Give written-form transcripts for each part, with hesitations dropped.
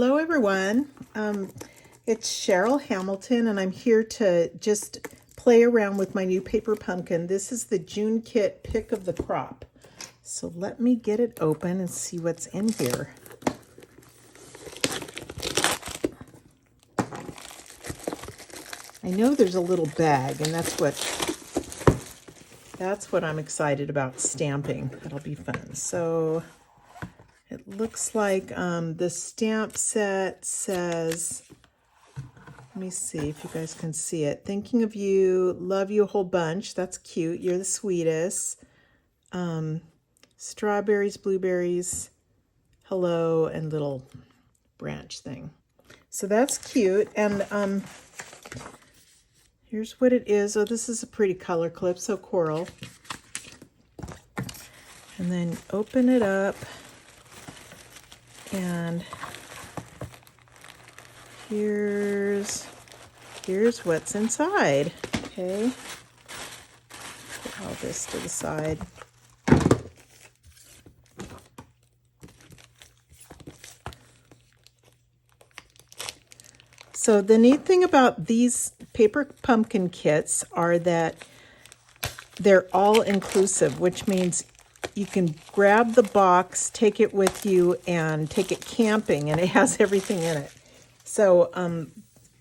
Hello everyone, it's Cheryl Hamilton and I'm here to just play around with my new paper pumpkin. This is the June Kit Pick of the Crop. So let me get it open and see what's in here. I know there's a little bag and that's what I'm excited about stamping. That'll be fun. So it looks like the stamp set says, let me see if you guys can see it. Thinking of you, love you a whole bunch. That's cute. You're the sweetest. Strawberries, blueberries, hello, and little branch thing. So that's cute. And here's what it is. Oh, this is a pretty color clip, so coral. And then open it up. And here's what's inside. Okay, put all this to the side. So the neat thing about these paper pumpkin kits are that they're all inclusive, which means you can grab the box, take it with you, and take it camping, and it has everything in it. So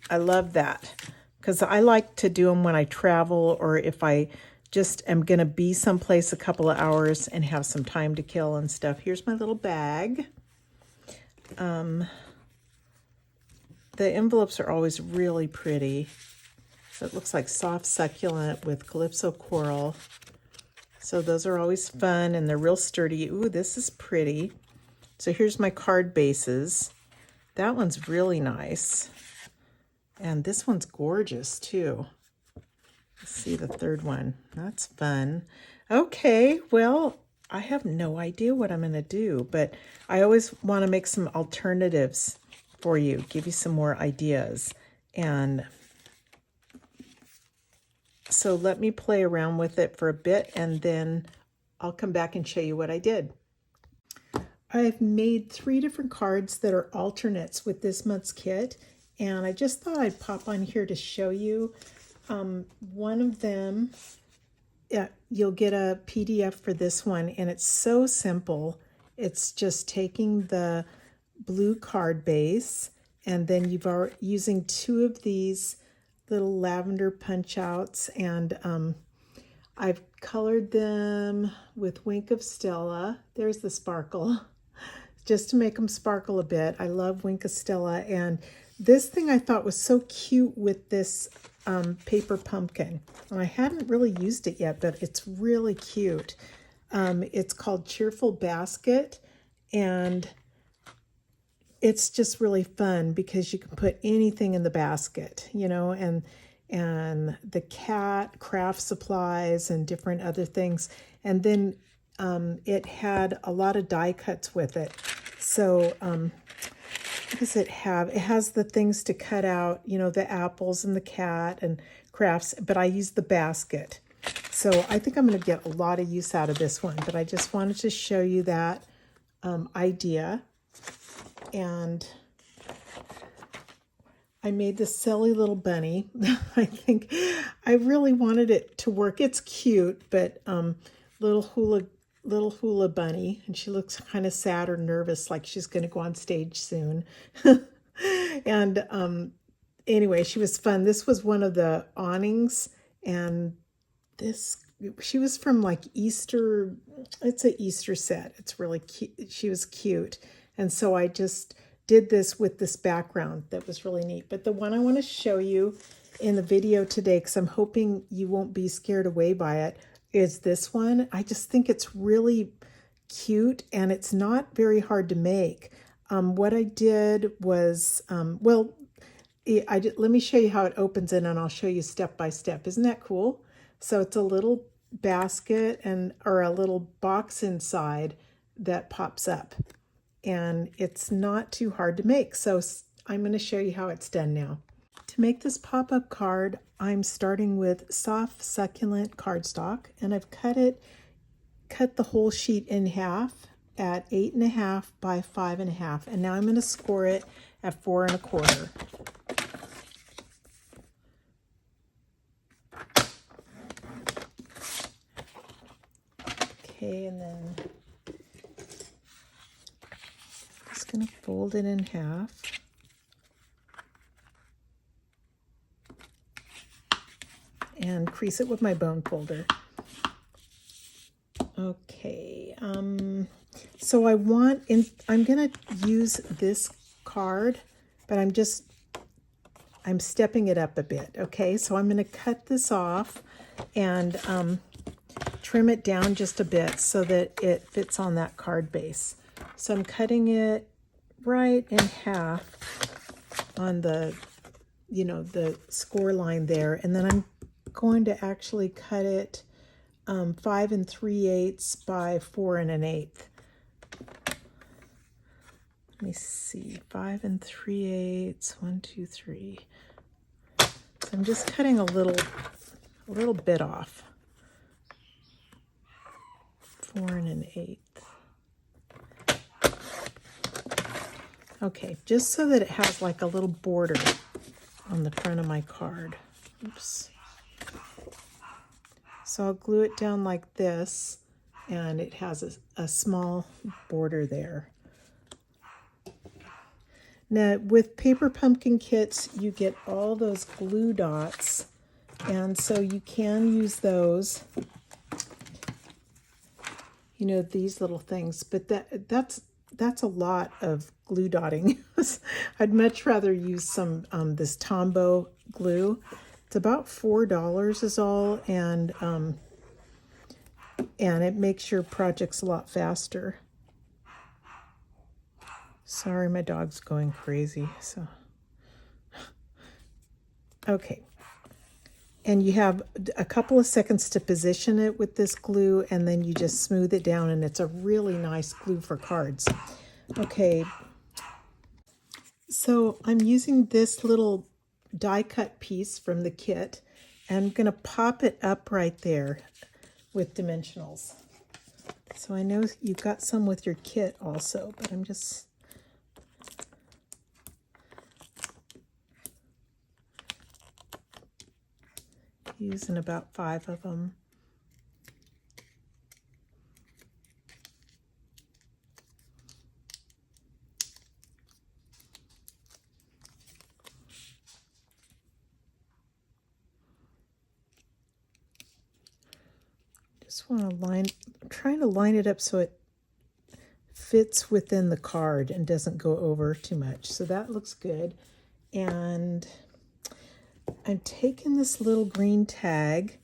I love that because I like to do them when I travel or if I just am going to be someplace a couple of hours and have some time to kill and stuff. Here's my little bag. The envelopes are always really pretty. So it looks like soft succulent with calypso coral. So those are always fun and they're real sturdy. Ooh, this is pretty. So here's my card bases. That one's really nice. And this one's gorgeous too. Let's see the third one. That's fun. Okay, well, I have no idea what I'm gonna do, but I always wanna make some alternatives for you, give you some more ideas. And so let me play around with it for a bit and then I'll come back and show you what I did. I've made 3 different cards that are alternates with this month's kit, and I just thought I'd pop on here to show you. One of them, you'll get a PDF for this one, and it's so simple. It's just taking the blue card base, and then using 2 of these little lavender punch outs, and I've colored them with Wink of Stella. There's the sparkle, just to make them sparkle a bit. I love Wink of Stella, and this thing I thought was so cute with this paper pumpkin. And I hadn't really used it yet, but it's really cute. It's called Cheerful Basket, and it's just really fun because you can put anything in the basket, you know, and the cat, craft supplies, and different other things. And then it had a lot of die cuts with it. So what does it have? It has the things to cut out, you know, the apples and the cat and crafts, but I used the basket. So I think I'm going to get a lot of use out of this one, but I just wanted to show you that idea. And I made this silly little bunny. I think I really wanted it to work. It's cute, but little hula bunny, and she looks kind of sad or nervous, like she's going to go on stage soon. And anyway, she was fun. This was one of the awnings, and she was from like Easter. It's an Easter set. It's really cute. She was cute. And so I just did this with this background that was really neat. But the one I want to show you in the video today, because I'm hoping you won't be scared away by it, is this one. I just think it's really cute and it's not very hard to make. What I did was, let me show you how it opens in and I'll show you step by step. Isn't that cool? So it's a little basket or a little box inside that pops up. And it's not too hard to make. So I'm going to show you how it's done now. To make this pop-up card, I'm starting with soft succulent cardstock, and I've cut the whole sheet in half at 8.5 by 5.5, and now I'm going to score it at 4.25. Okay, and then just going to fold it in half. And crease it with my bone folder. Okay, so I'm gonna use this card, but I'm stepping it up a bit, okay? So I'm gonna cut this off and trim it down just a bit so that it fits on that card base. So I'm cutting it right in half on the, the score line there, and then I'm going to actually cut it 5 3/8 by 4 1/8. Let me see, 5 3/8, 1, 2, 3. So I'm just cutting a little bit off. 4 1/8. Okay, just so that it has like a little border on the front of my card. Oops. So I'll glue it down like this, and it has a small border there. Now, with paper pumpkin kits, you get all those glue dots, and so you can use those, these little things, but that's a lot of glue dotting. I'd much rather use some this Tombow glue. It's about $4 is all, and it makes your projects a lot faster. Sorry, my dog's going crazy. So, okay. And you have a couple of seconds to position it with this glue, and then you just smooth it down, and it's a really nice glue for cards. Okay. So I'm using this little die cut piece from the kit, and I'm going to pop it up right there with dimensionals. So I know you've got some with your kit also, but I'm just using about 5 of them. Just want to I'm trying to line it up so it fits within the card and doesn't go over too much. So that looks good. And I'm taking this little green tag,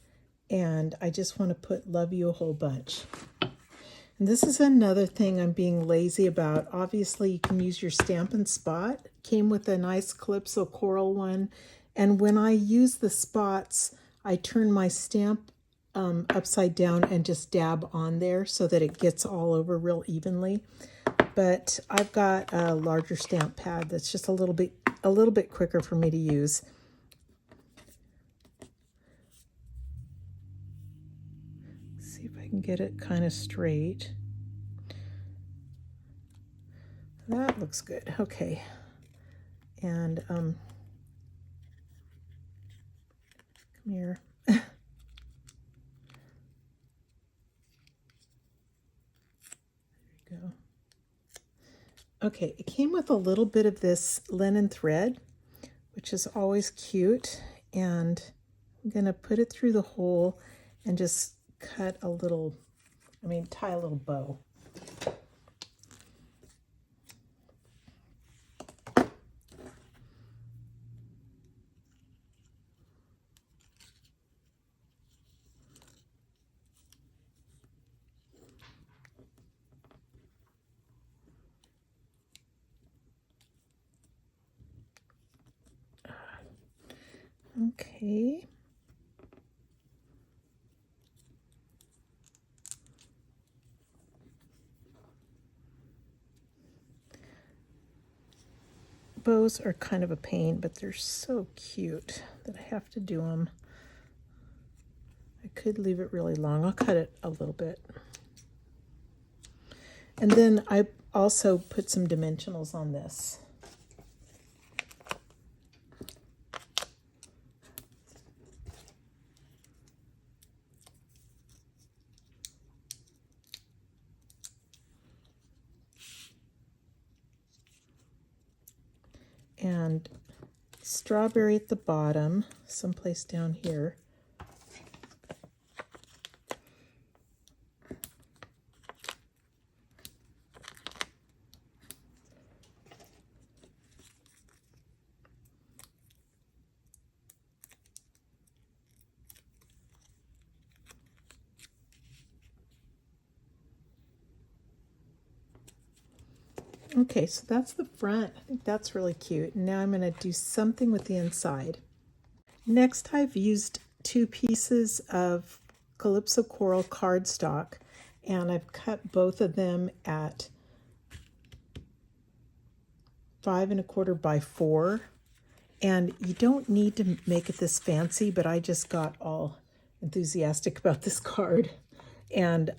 and I just want to put "Love You a Whole Bunch." And this is another thing I'm being lazy about. Obviously, you can use your Stampin' Spot. Came with a nice Calypso coral one. And when I use the spots, I turn my stamp upside down and just dab on there so that it gets all over real evenly. But I've got a larger stamp pad that's just a little bit quicker for me to use. See if I can get it kind of straight. That looks good. Okay. And come here. Go. Okay, it came with a little bit of this linen thread, which is always cute, and I'm going to put it through the hole and just cut a little, tie a little bow. Okay. Bows are kind of a pain, but they're so cute that I have to do them. I could leave it really long. I'll cut it a little bit. And then I also put some dimensionals on this. And strawberry at the bottom, someplace down here. Okay, so that's the front. I think that's really cute. Now I'm going to do something with the inside. Next, I've used 2 pieces of Calypso Coral cardstock, and I've cut both of them at 5 1/4 by 4. And you don't need to make it this fancy, but I just got all enthusiastic about this card. And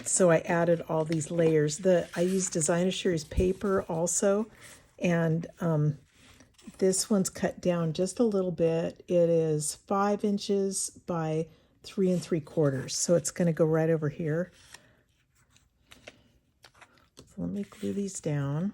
so I added all these layers. I used Designer Series paper also, and this one's cut down just a little bit. It is 5 inches by 3 3/4, so it's going to go right over here. So let me glue these down.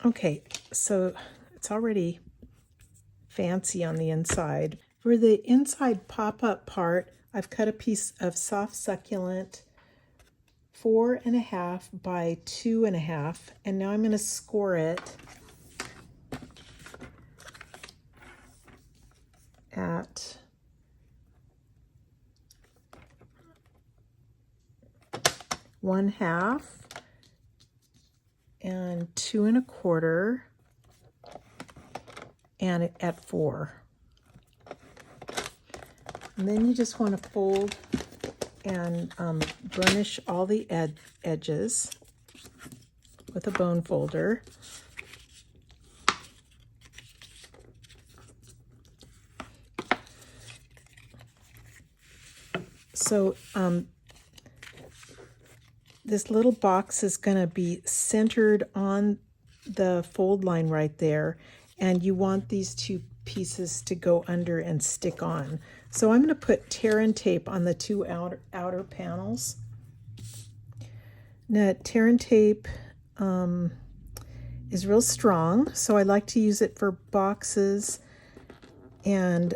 Okay, so it's already fancy on the inside. For the inside pop-up part, I've cut a piece of soft succulent 4 1/2 by 2 1/2, and now I'm going to score it at 1/2 and 2 1/4 and at 4. And then you just want to fold and burnish all the edges with a bone folder. So this little box is going to be centered on the fold line right there, and you want these 2 pieces to go under and stick on. So I'm going to put tear and tape on the 2 outer panels. Now, tear and tape is real strong, so I like to use it for boxes, and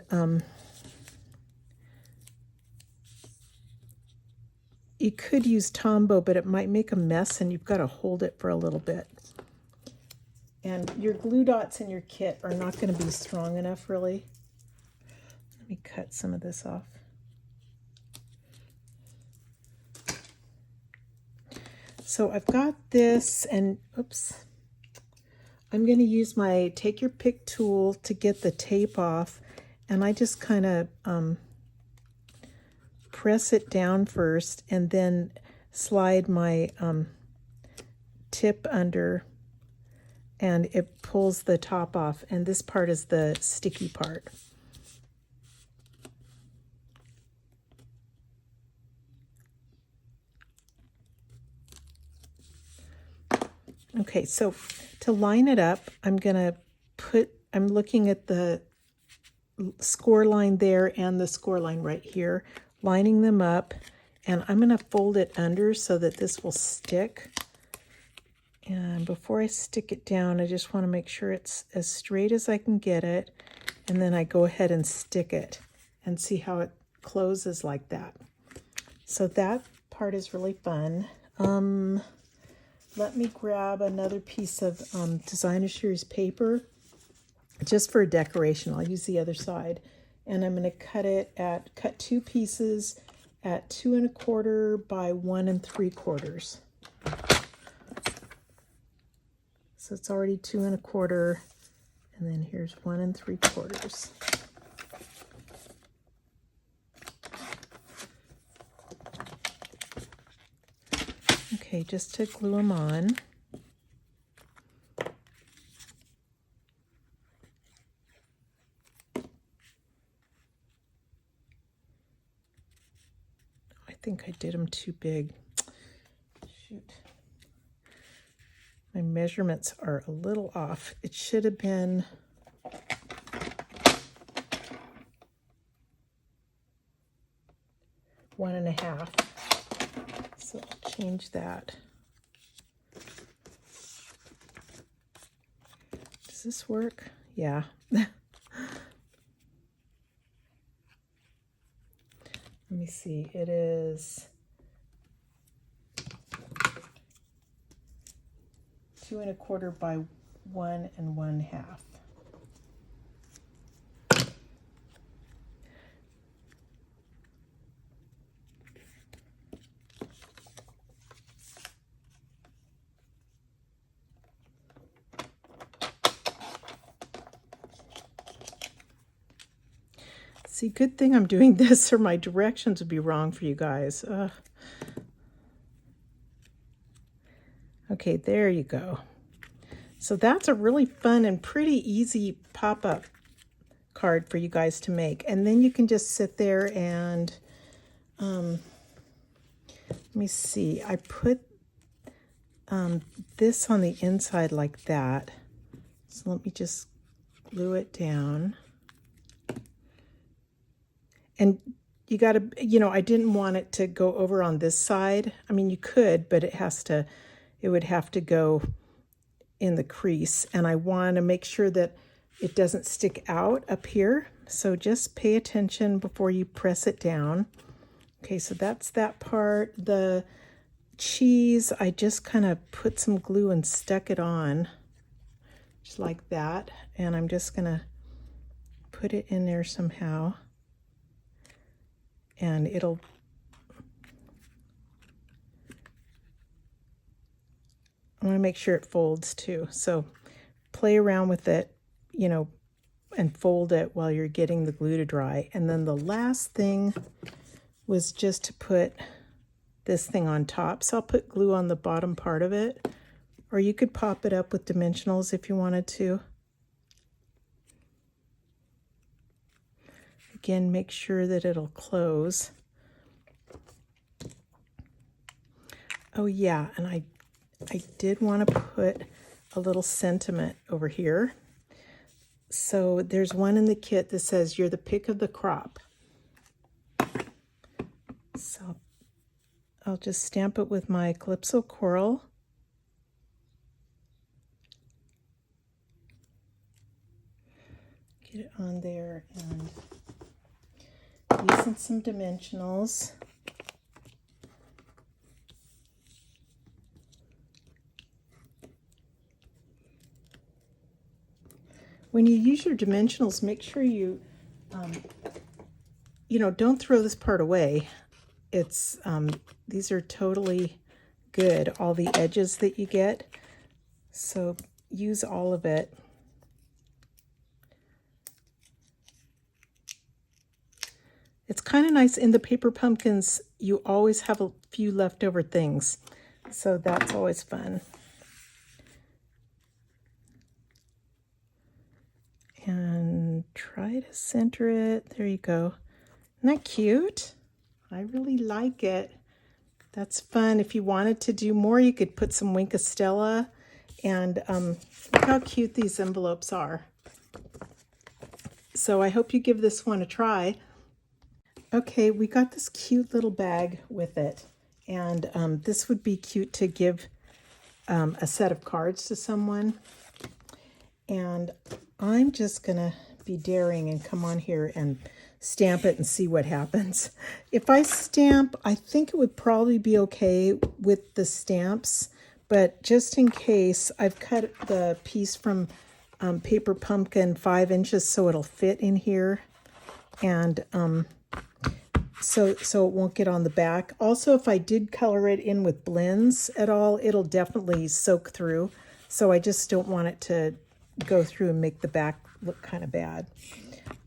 you could use Tombow, but it might make a mess and you've got to hold it for a little bit. And your glue dots in your kit are not going to be strong enough, really. Let me cut some of this off. So I've got this, and oops, I'm going to use my Take Your Pick tool to get the tape off, and I just kind of press it down first and then slide my tip under, and it pulls the top off, and this part is the sticky part. Okay, so to line it up, I'm looking at the score line there and the score line right here, lining them up, and I'm going to fold it under so that this will stick. And before I stick it down, I just want to make sure it's as straight as I can get it. And then I go ahead and stick it and see how it closes like that. So that part is really fun. Let me grab another piece of Designer Series paper just for a decoration. I'll use the other side. And I'm going to cut 2 pieces at 2 1/4 by 1 3/4. So it's already 2 1/4, and then here's 1 3/4. Okay, just to glue them on. I think I did them too big. Shoot. My measurements are a little off. It should have been one and a half. So I'll change that. Does this work? Yeah. Let me see. It is 2 1/4 by 1 1/2. See, good thing I'm doing this or my directions would be wrong for you guys. Okay, there you go. So that's a really fun and pretty easy pop-up card for you guys to make. And then you can just sit there and, let me see, I put this on the inside like that. So let me just glue it down. And you got to, I didn't want it to go over on this side. I mean, you could, but it would have to go in the crease. And I want to make sure that it doesn't stick out up here. So just pay attention before you press it down. Okay, so that's that part. The cheese, I just kind of put some glue and stuck it on, just like that. And I'm just going to put it in there somehow. And I want to make sure it folds too. So play around with it, and fold it while you're getting the glue to dry. And then the last thing was just to put this thing on top. So I'll put glue on the bottom part of it, or you could pop it up with dimensionals if you wanted to. Again, make sure that it'll close. Oh yeah, and I did want to put a little sentiment over here. So there's one in the kit that says, "You're the pick of the crop." So I'll just stamp it with my Calypso Coral. Get it on there and using some dimensionals. When you use your dimensionals, make sure you, don't throw this part away. It's, these are totally good, all the edges that you get. So use all of it. It's kind of nice in the paper pumpkins, you always have a few leftover things. So that's always fun. And try to center it. There you go. Isn't that cute? I really like it. That's fun. If you wanted to do more, you could put some Wink of Stella. And look how cute these envelopes are. So I hope you give this one a try. Okay, we got this cute little bag with it. And this would be cute to give a set of cards to someone. And I'm just going to be daring and come on here and stamp it and see what happens. If I stamp, I think it would probably be okay with the stamps, but just in case, I've cut the piece from Paper Pumpkin 5 inches so it'll fit in here, and so it won't get on the back. Also, if I did color it in with blends at all, it'll definitely soak through, so I just don't want it to go through and make the back look kind of bad.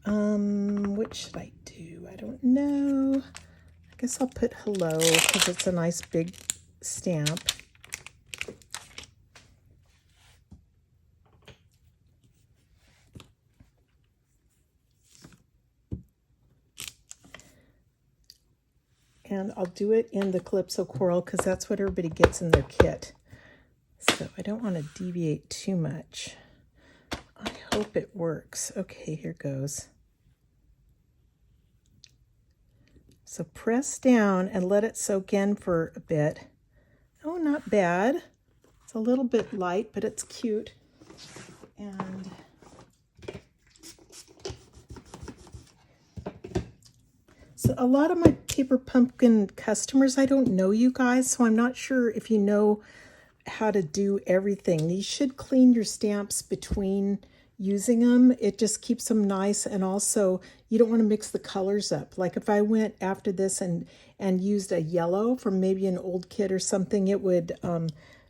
What should I do? I don't know. I guess I'll put hello because it's a nice big stamp. And I'll do it in the Calypso Coral because that's what everybody gets in their kit. So I don't want to deviate too much. I hope it works. Okay, here goes. So press down and let it soak in for a bit. Oh, not bad. It's a little bit light, but it's cute. And so a lot of my Paper Pumpkin customers, I don't know you guys, so I'm not sure if you know how to do everything. You should clean your stamps between using them. It just keeps them nice, and also you don't want to mix the colors up. Like if I went after this and used a yellow from maybe an old kit or something, it would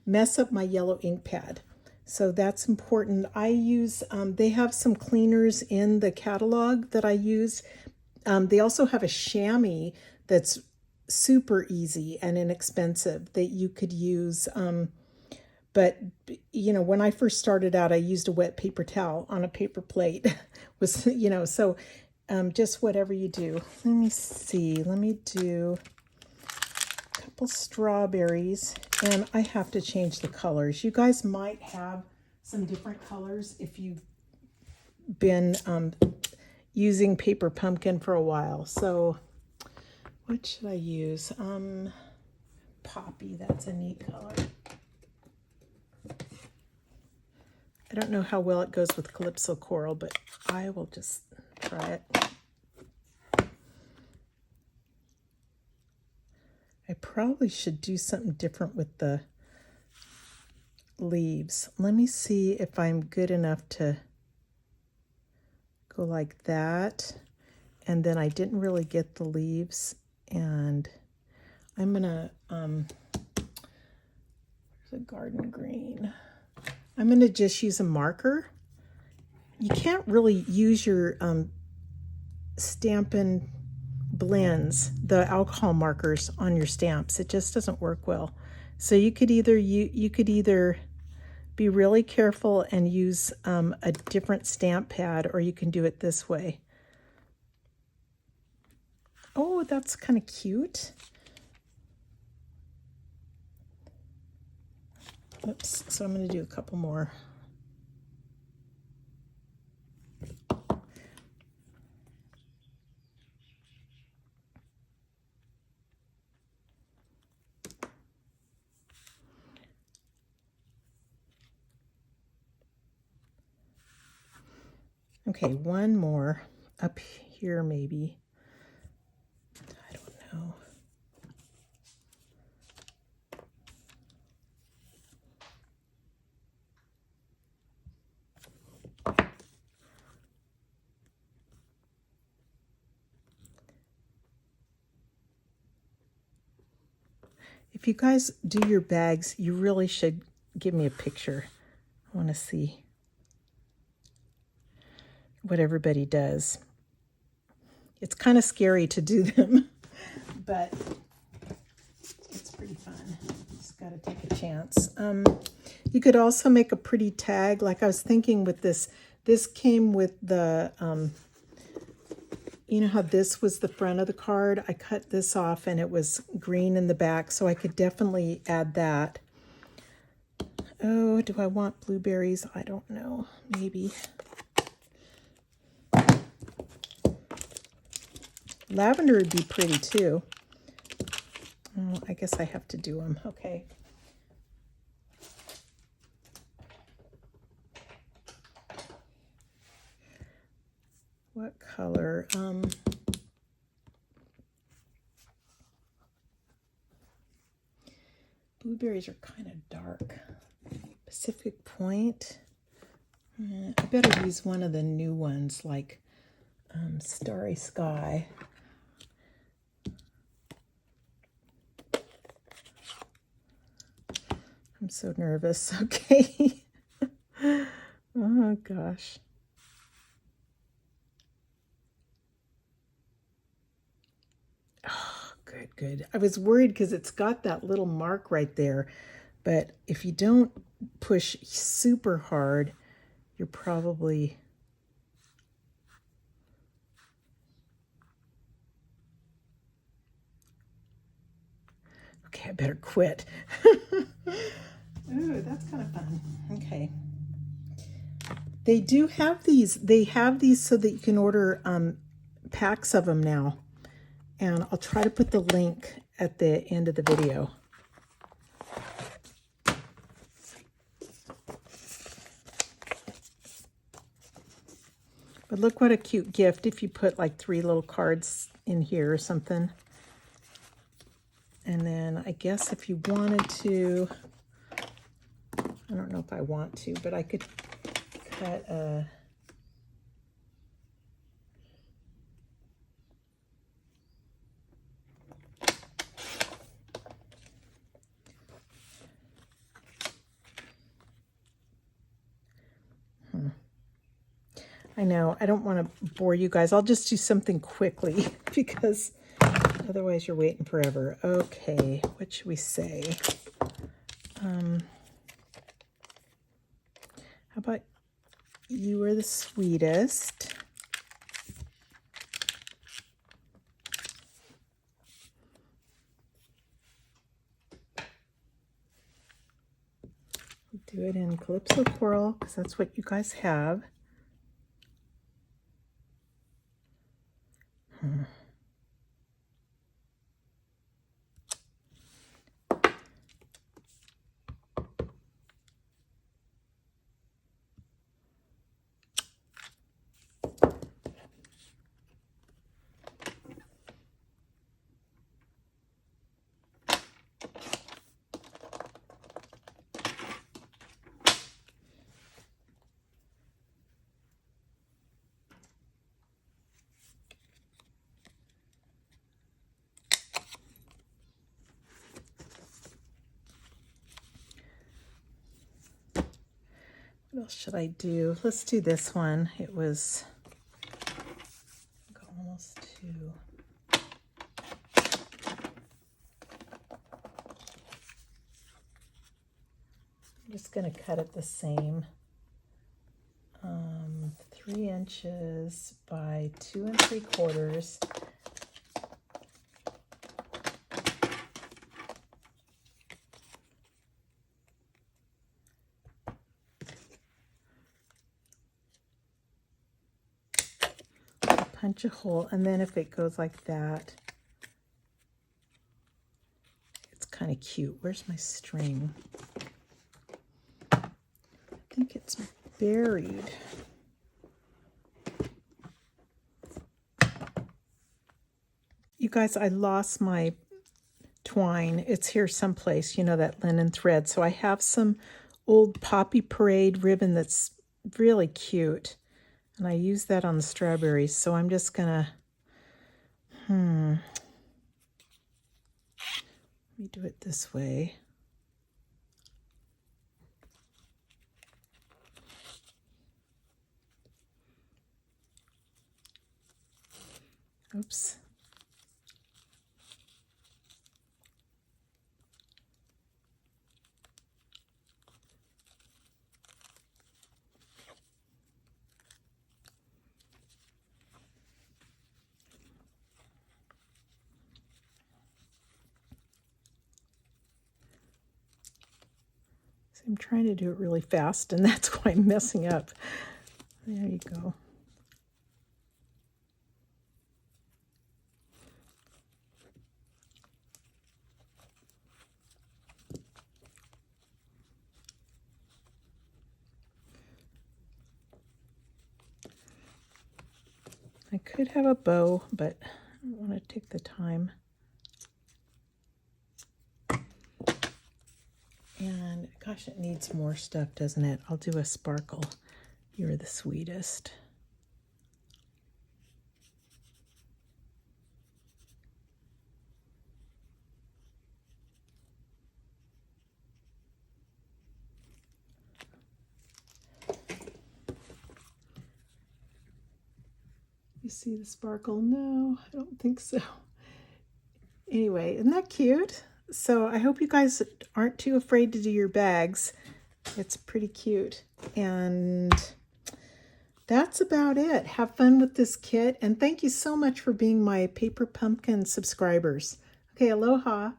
mess up my yellow ink pad. So that's important. I use, they have some cleaners in the catalog that I use. They also have a chamois that's super easy and inexpensive that you could use. But, you know, when I first started out, I used a wet paper towel on a paper plate. Was, you know, so just whatever you do. Let me see. Let me do a couple strawberries. And I have to change the colors. You guys might have some different colors if you've been using Paper Pumpkin for a while. So what should I use? Poppy, that's a neat color. I don't know how well it goes with Calypso Coral, but I will just try it. I probably should do something different with the leaves. Let me see if I'm good enough to go like that. And then I didn't really get the leaves, and I'm gonna, there's a garden green. I'm going to just use a marker. You can't really use your Stampin' Blends, the alcohol markers on your stamps. It just doesn't work well. So you could either be really careful and use a different stamp pad, or you can do it this way. Oh, that's kind of cute. Oops, so I'm going to do a couple more. Okay, one more up here maybe. I don't know. If you guys do your bags, you really should give me a picture. I want to see what everybody does. It's kind of scary to do them, but it's pretty fun. Just got to take a chance. You could also make a pretty tag. Like I was thinking with this came with the, you know how this was the front of the card? I cut this off and it was green in the back, so I could definitely add that. Oh, do I want blueberries? I don't know. Maybe. Lavender would be pretty too. Oh, I guess I have to do them. Okay. What color? Blueberries are kind of dark. Pacific Point. I better use one of the new ones, like Starry Sky. I'm so nervous. Okay. Oh, gosh. Oh, good, good. I was worried because it's got that little mark right there. But if you don't push super hard, you're probably... Okay, I better quit. Ooh, that's kind of fun. Okay. They do have these. They have these so that you can order packs of them now. And I'll try to put the link at the end of the video. But look what a cute gift if you put like 3 little cards in here or something. And then I guess if you wanted to, I don't know if I want to, but I could cut a... I know, I don't want to bore you guys. I'll just do something quickly because otherwise you're waiting forever. Okay, what should we say? How about you are the sweetest? Do it in Calypso Coral because that's what you guys have. What else should I do? Let's do this one. It was almost 2. I'm just going to cut it the same. 3 inches by 2 3/4. Punch a hole, and then if it goes like that, it's kind of cute. Where's my string? I think it's buried. You guys, I lost my twine. It's here someplace, you know, that linen thread. So I have some old Poppy Parade ribbon that's really cute. And I use that on the strawberries, so I'm just gonna, let me do it this way. Oops. I'm trying to do it really fast, and that's why I'm messing up. There you go. I could have a bow, but I don't want to take the time. And gosh, it needs more stuff, doesn't it? I'll do a sparkle. You're the sweetest. You see the sparkle? No, I don't think so. Anyway, isn't that cute? So I hope you guys aren't too afraid to do your bags. It's pretty cute. And that's about it. Have fun with this kit. And thank you so much for being my Paper Pumpkin subscribers. Okay, aloha.